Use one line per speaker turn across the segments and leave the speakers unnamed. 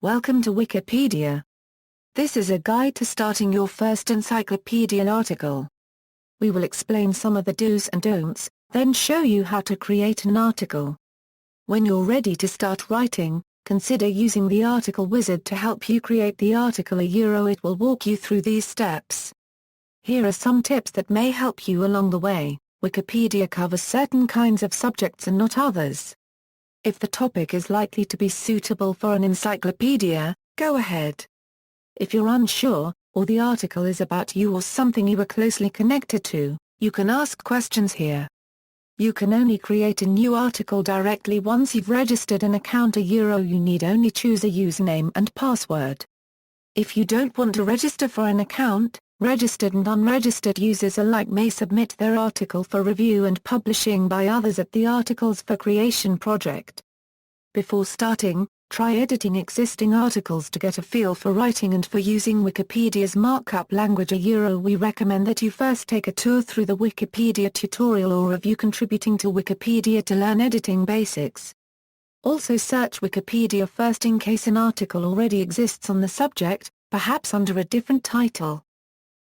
Welcome to Wikipedia. This is a guide to starting your first encyclopedia article. We will explain some of the do's and don'ts, then show you how to create an article. When you're ready to start writing, consider using the article wizard to help you create the article. It will walk you through these steps. Here are some tips that may help you along the way. Wikipedia covers certain kinds of subjects and not others. If the topic is likely to be suitable for an encyclopedia, go ahead. If you're unsure, or the article is about you or something you are closely connected to, you can ask questions here. You can only create a new article directly once you've registered an account. You need only choose a username and password. If you don't want to register for an account, registered and unregistered users alike may submit their article for review and publishing by others at the Articles for Creation project. Before starting, try editing existing articles to get a feel for writing and for using Wikipedia's markup language. We recommend that you first take a tour through the Wikipedia tutorial or review contributing to Wikipedia to learn editing basics. Also search Wikipedia first in case an article already exists on the subject, perhaps under a different title.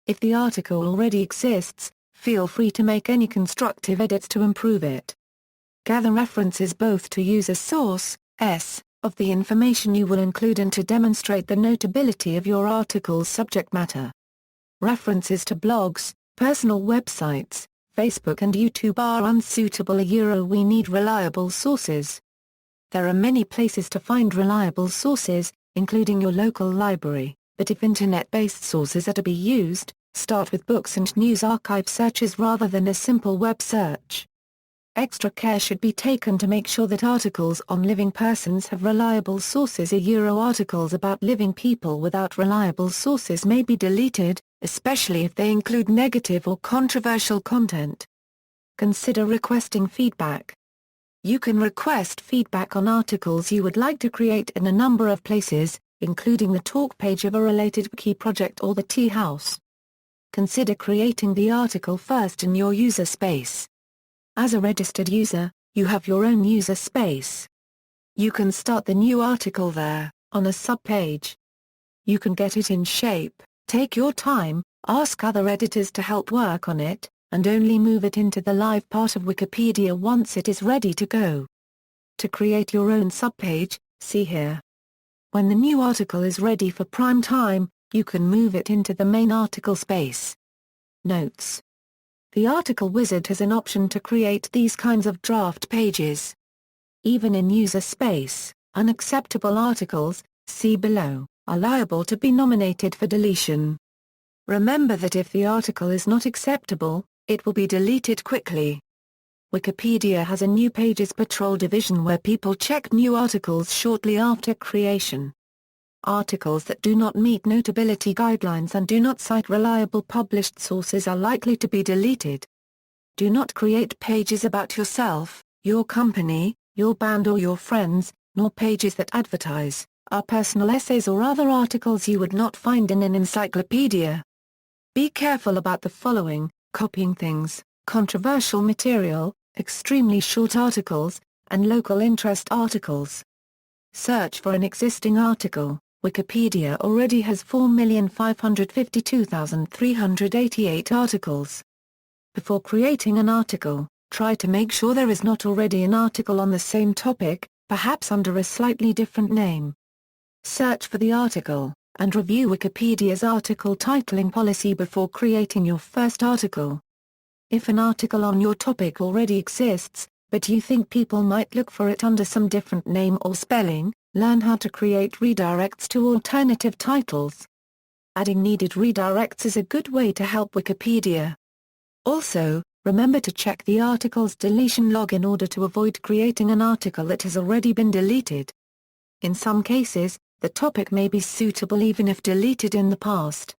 If the article already exists, feel free to make any constructive edits to improve it. Gather references both to use as source, of the information you will include and to demonstrate the notability of your article's subject matter. References to blogs, personal websites, Facebook and YouTube are unsuitable. We need reliable sources. There are many places to find reliable sources, including your local library. But if internet-based sources are to be used, start with books and news archive searches rather than a simple web search. Extra care should be taken to make sure that articles on living persons have reliable sources. Articles about living people without reliable sources may be deleted, especially if they include negative or controversial content. Consider requesting feedback. You can request feedback on articles you would like to create in a number of places, including the talk page of a related wiki project or the Tea House. Consider creating the article first in your user space. As a registered user, you have your own user space. You can start the new article there, on a subpage. You can get it in shape, take your time, ask other editors to help work on it, and only move it into the live part of Wikipedia once it is ready to go. To create your own subpage, see here. When the new article is ready for prime time, you can move it into the main article space. Notes. The article wizard has an option to create these kinds of draft pages. Even in user space, unacceptable articles, see below, are liable to be nominated for deletion. Remember that if the article is not acceptable, it will be deleted quickly. Wikipedia has a New Pages Patrol division where people check new articles shortly after creation. Articles that do not meet notability guidelines and do not cite reliable published sources are likely to be deleted. Do not create pages about yourself, your company, your band or your friends, nor pages that advertise, are personal essays or other articles you would not find in an encyclopedia. Be careful about the following: copying things, controversial material, extremely short articles, and local interest articles. Search for an existing article. Wikipedia already has 4,552,388 articles. Before creating an article, try to make sure there is not already an article on the same topic, perhaps under a slightly different name. Search for the article, and review Wikipedia's article titling policy before creating your first article. If an article on your topic already exists, but you think people might look for it under some different name or spelling, learn how to create redirects to alternative titles. Adding needed redirects is a good way to help Wikipedia. Also, remember to check the article's deletion log in order to avoid creating an article that has already been deleted. In some cases, the topic may be suitable even if deleted in the past.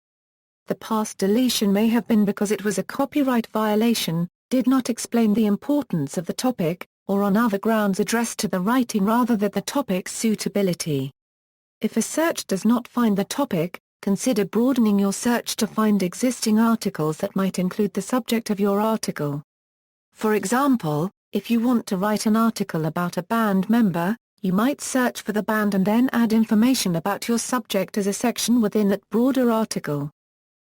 The past deletion may have been because it was a copyright violation, did not explain the importance of the topic, or on other grounds addressed to the writing rather than the topic's suitability. If a search does not find the topic, consider broadening your search to find existing articles that might include the subject of your article. For example, if you want to write an article about a band member, You might search for the band and then add information about your subject as a section within that broader article.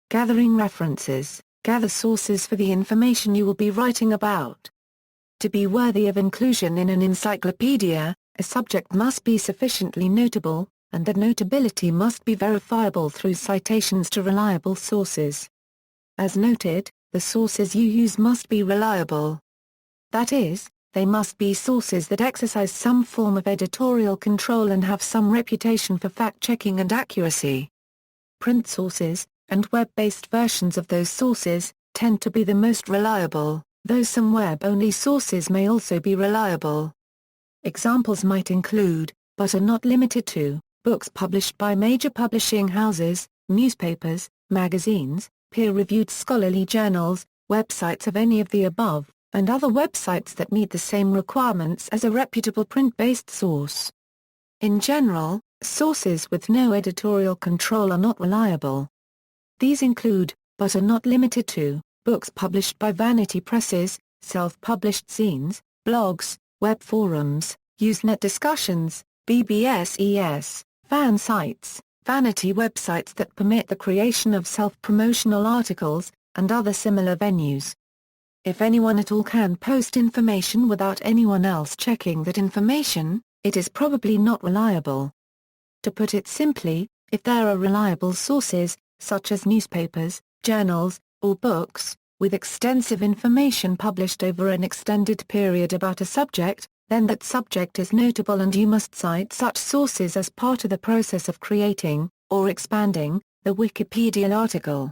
Gathering references. Gather sources for the information you will be writing about. To be worthy of inclusion in an encyclopedia, a subject must be sufficiently notable, and that notability must be verifiable through citations to reliable sources. As noted, the sources you use must be reliable. That is, they must be sources that exercise some form of editorial control and have some reputation for fact-checking and accuracy. Print sources, and web-based versions of those sources, tend to be the most reliable, though some web-only sources may also be reliable. Examples might include, but are not limited to, books published by major publishing houses, newspapers, magazines, peer-reviewed scholarly journals, websites of any of the above, and other websites that meet the same requirements as a reputable print-based source. In general, sources with no editorial control are not reliable. These include, but are not limited to, books published by vanity presses, self-published zines, blogs, web forums, Usenet discussions, BBSES, fan sites, vanity websites that permit the creation of self-promotional articles, and other similar venues. If anyone at all can post information without anyone else checking that information, it is probably not reliable. To put it simply, if there are reliable sources, such as newspapers, journals, or books, with extensive information published over an extended period about a subject, then that subject is notable and you must cite such sources as part of the process of creating, or expanding, the Wikipedia article.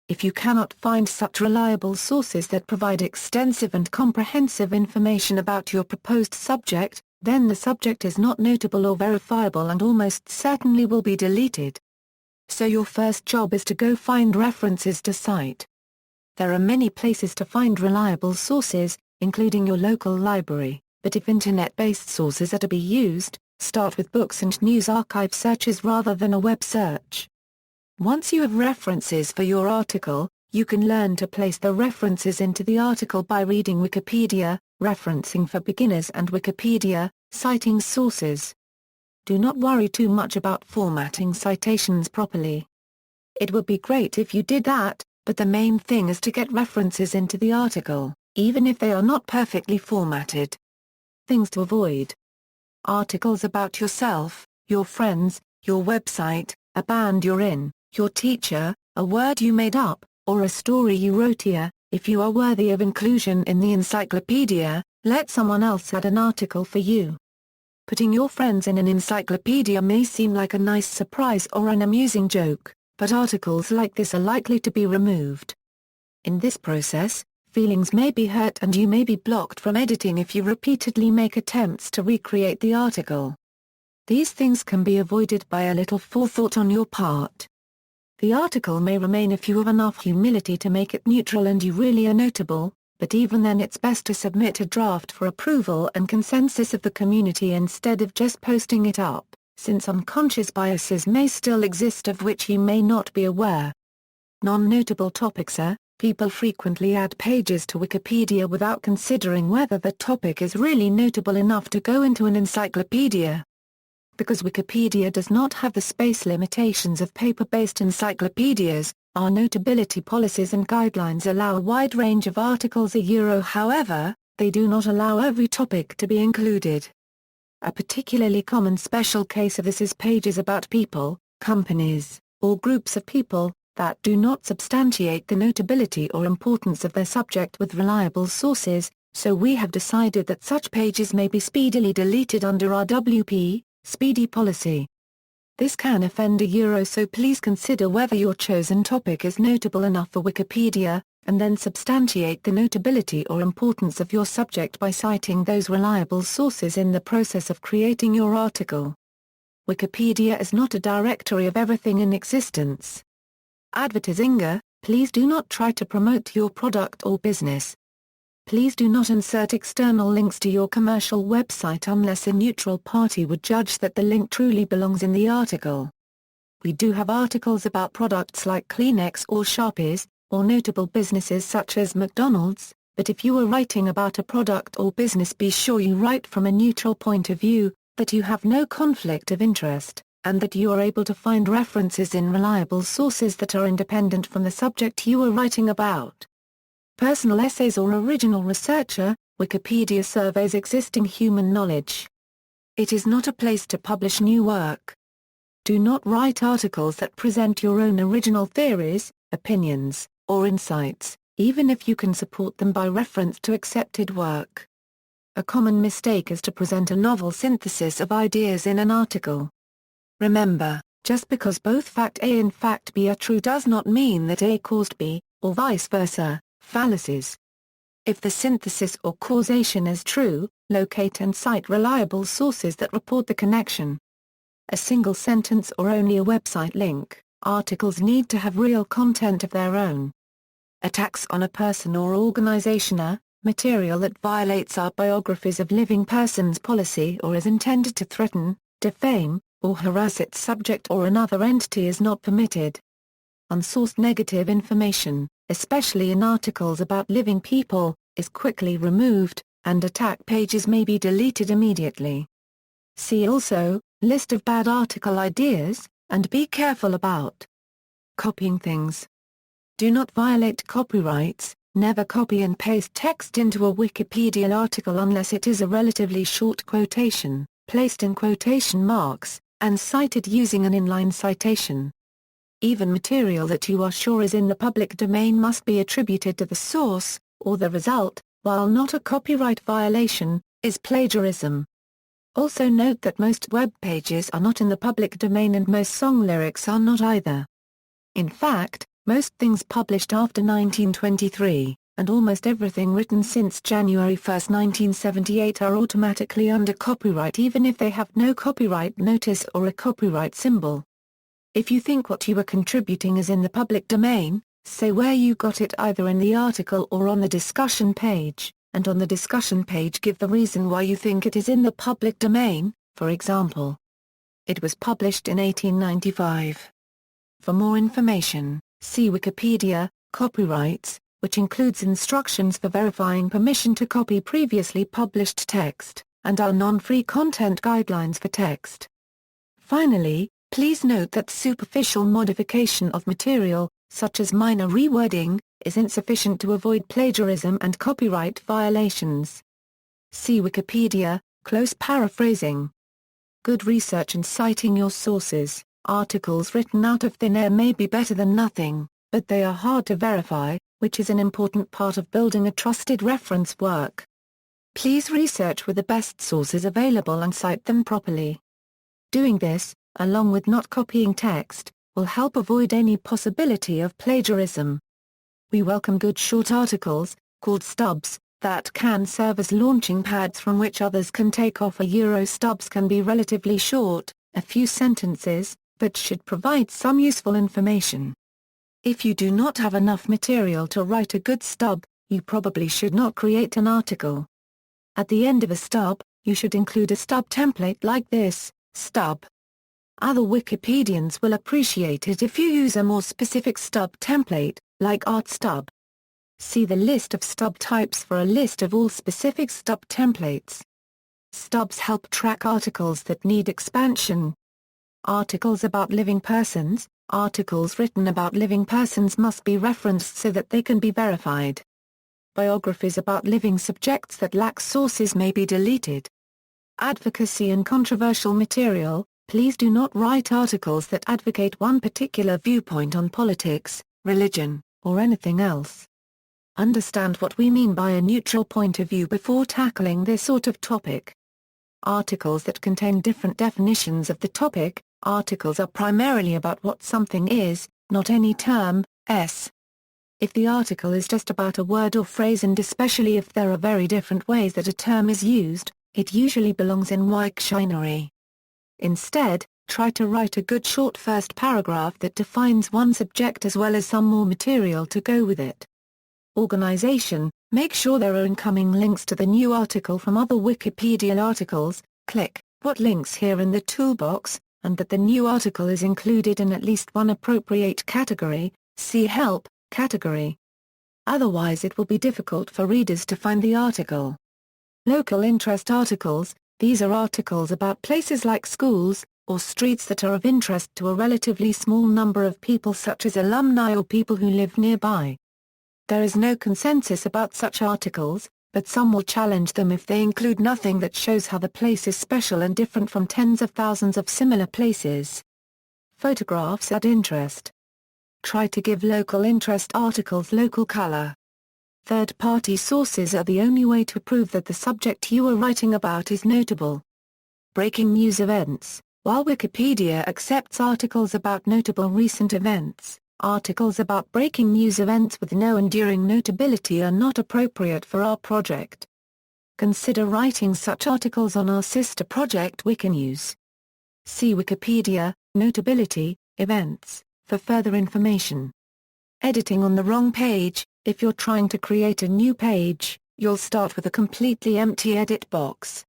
If you cannot find such reliable sources that provide extensive and comprehensive information about your proposed subject, then the subject is not notable or verifiable and almost certainly will be deleted. So your first job is to go find references to cite. There are many places to find reliable sources, including your local library, but if internet-based sources are to be used, start with books and news archive searches rather than a web search. Once you have references for your article, you can learn to place the references into the article by reading Wikipedia, referencing for beginners and Wikipedia, citing sources. Do not worry too much about formatting citations properly. It would be great if you did that, but the main thing is to get references into the article, even if they are not perfectly formatted. Things to avoid. Articles about yourself, your friends, your website, a band you're in, your teacher, a word you made up, or a story you wrote here. If you are worthy of inclusion in the encyclopedia, let someone else add an article for you. Putting your friends in an encyclopedia may seem like a nice surprise or an amusing joke, but articles like this are likely to be removed. In this process, feelings may be hurt and you may be blocked from editing if you repeatedly make attempts to recreate the article. These things can be avoided by a little forethought on your part. The article may remain if you have enough humility to make it neutral and you really are notable, but even then it's best to submit a draft for approval and consensus of the community instead of just posting it up, since unconscious biases may still exist of which you may not be aware. Non-notable topics are, people frequently add pages to Wikipedia without considering whether the topic is really notable enough to go into an encyclopedia. Because Wikipedia does not have the space limitations of paper-based encyclopedias, our notability policies and guidelines allow a wide range of articles. However, they do not allow every topic to be included. A particularly common special case of this is pages about people, companies, or groups of people, that do not substantiate the notability or importance of their subject with reliable sources, so we have decided that such pages may be speedily deleted under our WP, Speedy policy. This can offend so please consider whether your chosen topic is notable enough for Wikipedia, and then substantiate the notability or importance of your subject by citing those reliable sources in the process of creating your article. Wikipedia is not a directory of everything in existence. Advertising. Please do not try to promote your product or business. Please do not insert external links to your commercial website unless a neutral party would judge that the link truly belongs in the article. We do have articles about products like Kleenex or Sharpies, or notable businesses such as McDonald's, but if you are writing about a product or business, be sure you write from a neutral point of view, that you have no conflict of interest, and that you are able to find references in reliable sources that are independent from the subject you are writing about. Personal essays or original researcher, Wikipedia surveys existing human knowledge. It is not a place to publish new work. Do not write articles that present your own original theories, opinions, or insights, even if you can support them by reference to accepted work. A common mistake is to present a novel synthesis of ideas in an article. Remember, just because both fact A and fact B are true does not mean that A caused B, or vice versa, fallacies. If the synthesis or causation is true, locate and cite reliable sources that report the connection. A single sentence or only a website link, articles need to have real content of their own. Attacks on a person or organization are material that violates our biographies of living persons policy or is intended to threaten, defame, or harass its subject or another entity is not permitted. Unsourced negative information, especially in articles about living people, is quickly removed, and attack pages may be deleted immediately. See also, list of bad article ideas, and be careful about copying things. Do not violate copyrights. Never copy and paste text into a Wikipedia article unless it is a relatively short quotation, placed in quotation marks, and cited using an inline citation. Even material that you are sure is in the public domain must be attributed to the source, or the result, while not a copyright violation, is plagiarism. Also note that most web pages are not in the public domain and most song lyrics are not either. In fact, most things published after 1923, and almost everything written since January 1, 1978 are automatically under copyright even if they have no copyright notice or a copyright symbol. If you think what you are contributing is in the public domain, say where you got it either in the article or on the discussion page, and on the discussion page give the reason why you think it is in the public domain, for example. It was published in 1895. For more information, see Wikipedia, Copyrights, which includes instructions for verifying permission to copy previously published text, and our non-free content guidelines for text. Finally, please note that superficial modification of material, such as minor rewording, is insufficient to avoid plagiarism and copyright violations. See Wikipedia, close paraphrasing. Good research and citing your sources. Articles written out of thin air may be better than nothing, but they are hard to verify, which is an important part of building a trusted reference work. Please research with the best sources available and cite them properly. Doing this, along with not copying text, will help avoid any possibility of plagiarism. We welcome good short articles, called stubs, that can serve as launching pads from which others can take off. Stubs can be relatively short, a few sentences, but should provide some useful information. If you do not have enough material to write a good stub, you probably should not create an article. At the end of a stub, you should include a stub template like this, stub. Other Wikipedians will appreciate it if you use a more specific stub template, like art stub. See the list of stub types for a list of all specific stub templates. Stubs help track articles that need expansion. Articles about living persons. Articles written about living persons must be referenced so that they can be verified. Biographies about living subjects that lack sources may be deleted. Advocacy and controversial material. Please do not write articles that advocate one particular viewpoint on politics, religion, or anything else. Understand what we mean by a neutral point of view before tackling this sort of topic. Articles that contain different definitions of the topic. Articles are primarily about what something is, not any term. If the article is just about a word or phrase, and especially if there are very different ways that a term is used, it usually belongs in Wiktionary. Instead, try to write a good short first paragraph that defines one subject as well as some more material to go with it. Organization. Make sure there are incoming links to the new article from other Wikipedia articles. Click "What links here" in the toolbox, and that the new article is included in at least one appropriate category. See Help category. Otherwise it will be difficult for readers to find the article. Local interest articles. These are articles about places like schools, or streets that are of interest to a relatively small number of people such as alumni or people who live nearby. There is no consensus about such articles, but some will challenge them if they include nothing that shows how the place is special and different from tens of thousands of similar places. Photographs add interest. Try to give local interest articles local color. Third-party sources are the only way to prove that the subject you are writing about is notable. Breaking news events. While Wikipedia accepts articles about notable recent events, articles about breaking news events with no enduring notability are not appropriate for our project. Consider writing such articles on our sister project Wikinews. See Wikipedia, Notability, Events, for further information. Editing on the wrong page. If you're trying to create a new page, you'll start with a completely empty edit box.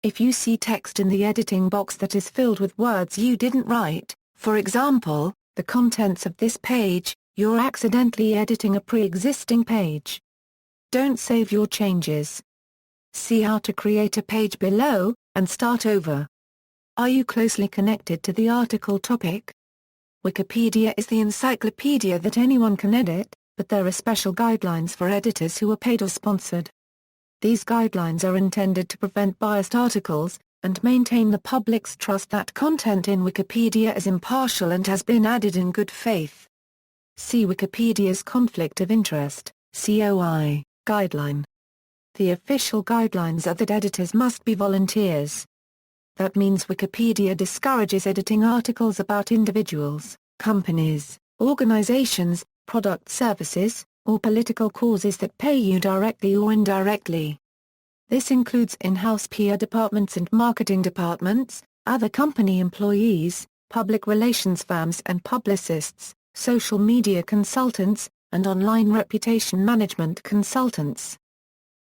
If you see text in the editing box that is filled with words you didn't write, for example, the contents of this page, you're accidentally editing a pre-existing page. Don't save your changes. See how to create a page below, and start over. Are you closely connected to the article topic? Wikipedia is the encyclopedia that anyone can edit, but there are special guidelines for editors who are paid or sponsored. These guidelines are intended to prevent biased articles, and maintain the public's trust that content in Wikipedia is impartial and has been added in good faith. See Wikipedia's Conflict of Interest, COI, guideline. The official guidelines are that editors must be volunteers. That means Wikipedia discourages editing articles about individuals, companies, organizations, product services, or political causes that pay you directly or indirectly. This includes in-house PR departments and marketing departments, other company employees, public relations firms and publicists, social media consultants, and online reputation management consultants.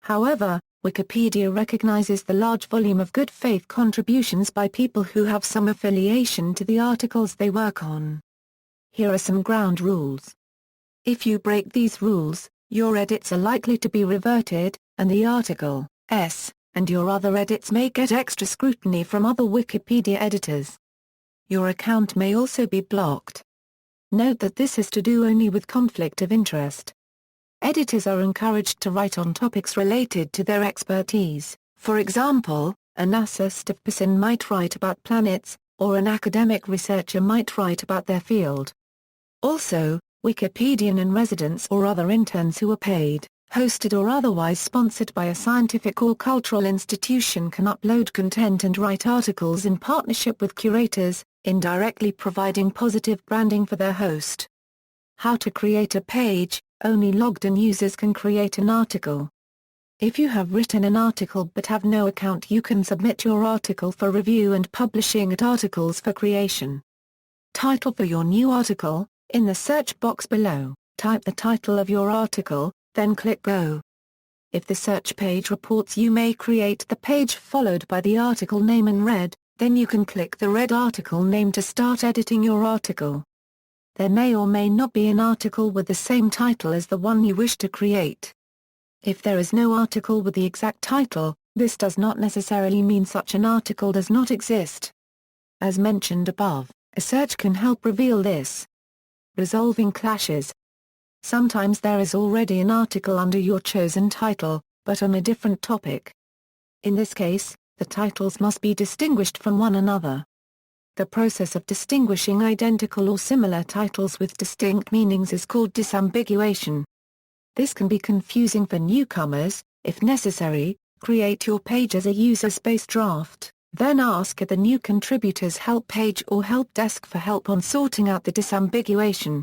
However, Wikipedia recognizes the large volume of good faith contributions by people who have some affiliation to the articles they work on. Here are some ground rules. If you break these rules, your edits are likely to be reverted, and the article, and your other edits may get extra scrutiny from other Wikipedia editors. Your account may also be blocked. Note that this is to do only with conflict of interest. Editors are encouraged to write on topics related to their expertise. For example, a NASA staff person might write about planets, or an academic researcher might write about their field. Also, Wikipedian in-residents or other interns who are paid, hosted or otherwise sponsored by a scientific or cultural institution can upload content and write articles in partnership with curators, indirectly providing positive branding for their host. How to create a page. Only logged-in users can create an article. If you have written an article but have no account, you can submit your article for review and publishing at Articles for Creation. Title for your new article. In the search box below, type the title of your article, then click Go. If the search page reports you may create the page followed by the article name in red, then you can click the red article name to start editing your article. There may or may not be an article with the same title as the one you wish to create. If there is no article with the exact title, this does not necessarily mean such an article does not exist. As mentioned above, a search can help reveal this. Resolving clashes. Sometimes there is already an article under your chosen title, but on a different topic. In this case, the titles must be distinguished from one another. The process of distinguishing identical or similar titles with distinct meanings is called disambiguation. This can be confusing for newcomers. If necessary, create your page as a user-space draft, then ask at the new contributors help page or help desk for help on sorting out the disambiguation.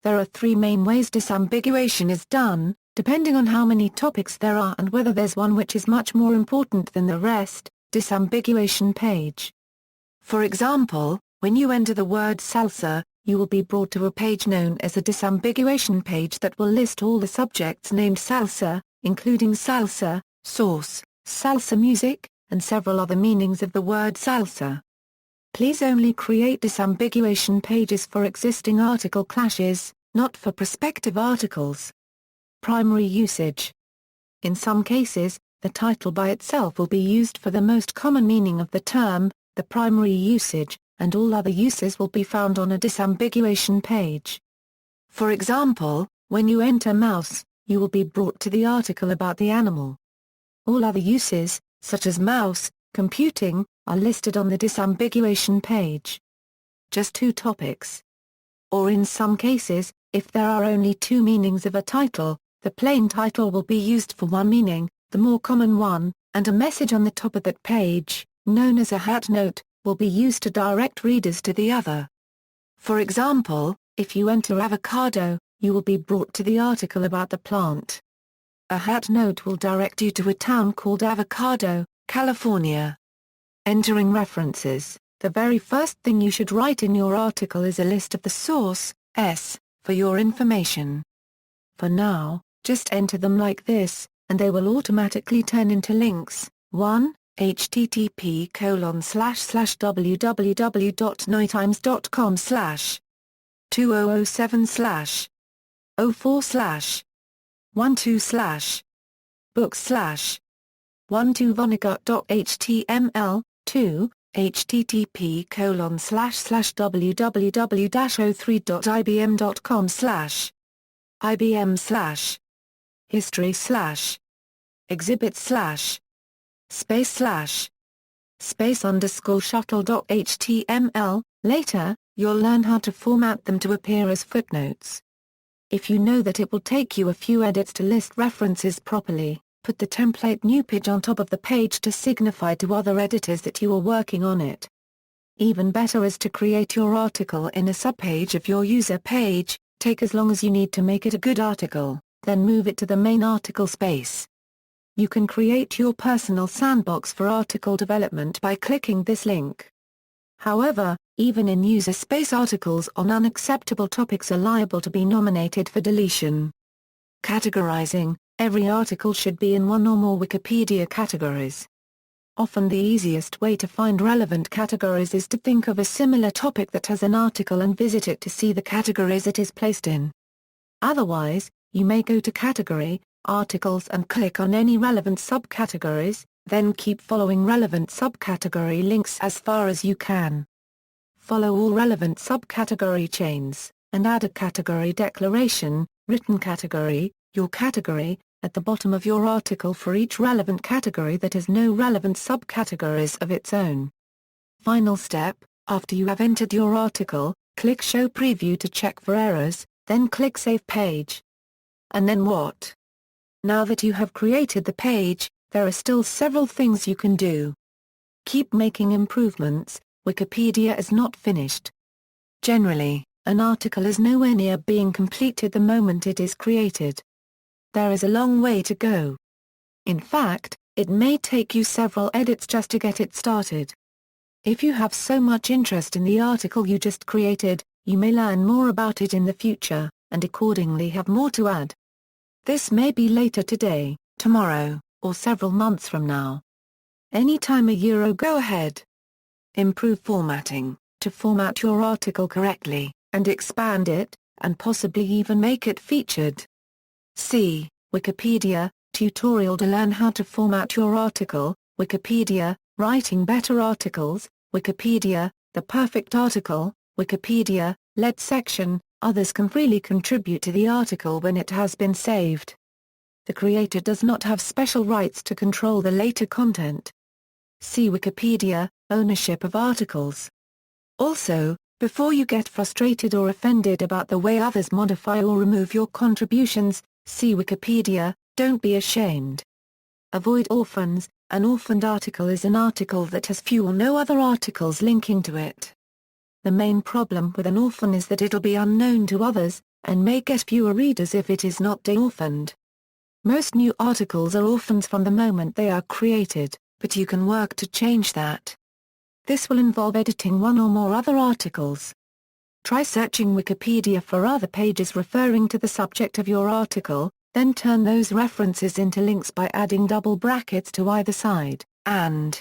There are three main ways disambiguation is done, depending on how many topics there are and whether there's one which is much more important than the rest. Disambiguation page. For example, when you enter the word salsa, you will be brought to a page known as a disambiguation page that will list all the subjects named salsa, including salsa, sauce, salsa music, and several other meanings of the word salsa. Please only create disambiguation pages for existing article clashes, not for prospective articles. Primary usage. In some cases, the title by itself will be used for the most common meaning of the term, the primary usage, and all other uses will be found on a disambiguation page. For example, when you enter mouse, you will be brought to the article about the animal. All other uses, such as mouse, computing, are listed on the disambiguation page. Just 2 topics. Or in some cases, if there are only 2 meanings of a title, the plain title will be used for one meaning, the more common one, and a message on the top of that page, known as a hat note, will be used to direct readers to the other. For example, if you enter avocado, you will be brought to the article about the plant. A hat note will direct you to a town called Avocado, California. Entering references. The very first thing you should write in your article is a list of the source, for your information. For now, just enter them like this, and they will automatically turn into links. 1. http://www.noitimes.com/ 2007/ 04/ 12/ books/ 12vonnegut.html. 2. http://www-03.ibm.com/ ibm/ history/ exhibit/ space/shuttle.html. Later, you'll learn how to format them to appear as footnotes. If you know that it will take you a few edits to list references properly, put the template new page on top of the page to signify to other editors that you are working on it. Even better is to create your article in a subpage of your user page. Take as long as you need to make it a good article, then move it to the main article space. You can create your personal sandbox for article development by clicking this link. However, even in user space, articles on unacceptable topics are liable to be nominated for deletion. Categorizing. Every article should be in one or more Wikipedia categories. Often the easiest way to find relevant categories is to think of a similar topic that has an article and visit it to see the categories it is placed in. Otherwise, you may go to Category, Articles and click on any relevant subcategories, then keep following relevant subcategory links as far as you can. Follow all relevant subcategory chains, and add a category declaration, written category, your category, at the bottom of your article for each relevant category that has no relevant subcategories of its own. Final step, after you have entered your article, click Show Preview to check for errors, then click Save Page. And then what? Now that you have created the page, there are still several things you can do. Keep making improvements. Wikipedia is not finished. Generally, an article is nowhere near being completed the moment it is created. There is a long way to go. In fact, it may take you several edits just to get it started. If you have so much interest in the article you just created, you may learn more about it in the future, and accordingly have more to add. This may be later today, tomorrow, or several months from now. Anytime go ahead. Improve formatting, to format your article correctly, and expand it, and possibly even make it featured. See Wikipedia, tutorial to learn how to format your article, Wikipedia, writing better articles, Wikipedia, the perfect article, Wikipedia, lead section. Others can freely contribute to the article when it has been saved. The creator does not have special rights to control the later content. See Wikipedia, ownership of articles. Also, before you get frustrated or offended about the way others modify or remove your contributions, see Wikipedia, don't be ashamed. Avoid orphans. An orphaned article is an article that has few or no other articles linking to it. The main problem with an orphan is that it'll be unknown to others, and may get fewer readers if it is not de-orphaned. Most new articles are orphans from the moment they are created, but you can work to change that. This will involve editing one or more other articles. Try searching Wikipedia for other pages referring to the subject of your article, then turn those references into links by adding double brackets to either side, and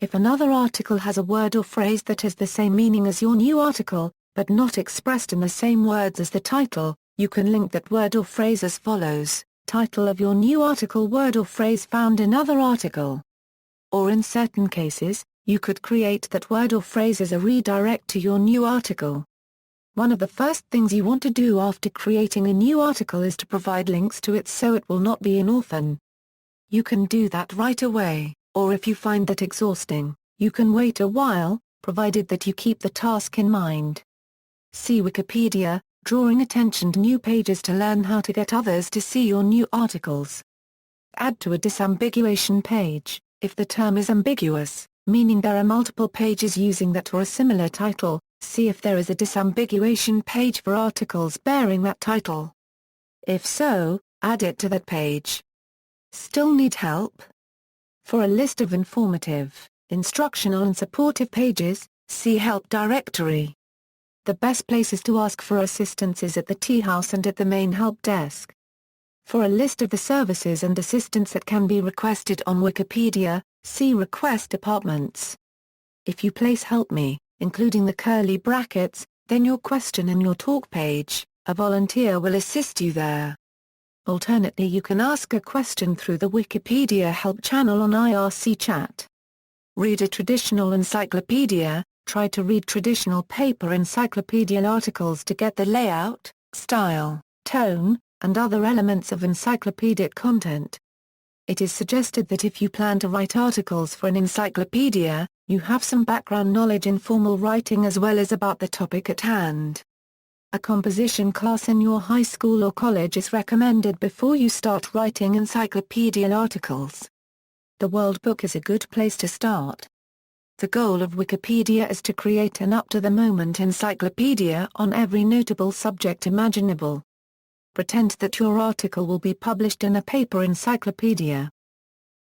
if another article has a word or phrase that has the same meaning as your new article, but not expressed in the same words as the title, you can link that word or phrase as follows. title of your new article, word or phrase found in other article. Or in certain cases, you could create that word or phrase as a redirect to your new article. One of the first things you want to do after creating a new article is to provide links to it so it will not be an orphan. You can do that right away, or if you find that exhausting, you can wait a while, provided that you keep the task in mind. See Wikipedia, drawing attention to new pages to learn how to get others to see your new articles. Add to a disambiguation page, if the term is ambiguous, meaning there are multiple pages using that or a similar title. See if there is a disambiguation page for articles bearing that title. If so, add it to that page. Still need help? For a list of informative, instructional and supportive pages, see Help directory. The best places to ask for assistance is at the tea house and at the main help desk. For a list of the services and assistance that can be requested on Wikipedia, see Request Departments. If you place Help Me, including the curly brackets, then your question in your talk page, a volunteer will assist you there. Alternately, you can ask a question through the Wikipedia help channel on IRC chat. Read a traditional encyclopedia. Try to read traditional paper encyclopedia articles to get the layout, style, tone, and other elements of encyclopedic content. It is suggested that if you plan to write articles for an encyclopedia, you have some background knowledge in formal writing as well as about the topic at hand. A composition class in your high school or college is recommended before you start writing encyclopedia articles. The World Book is a good place to start. The goal of Wikipedia is to create an up-to-the-moment encyclopedia on every notable subject imaginable. Pretend that your article will be published in a paper encyclopedia.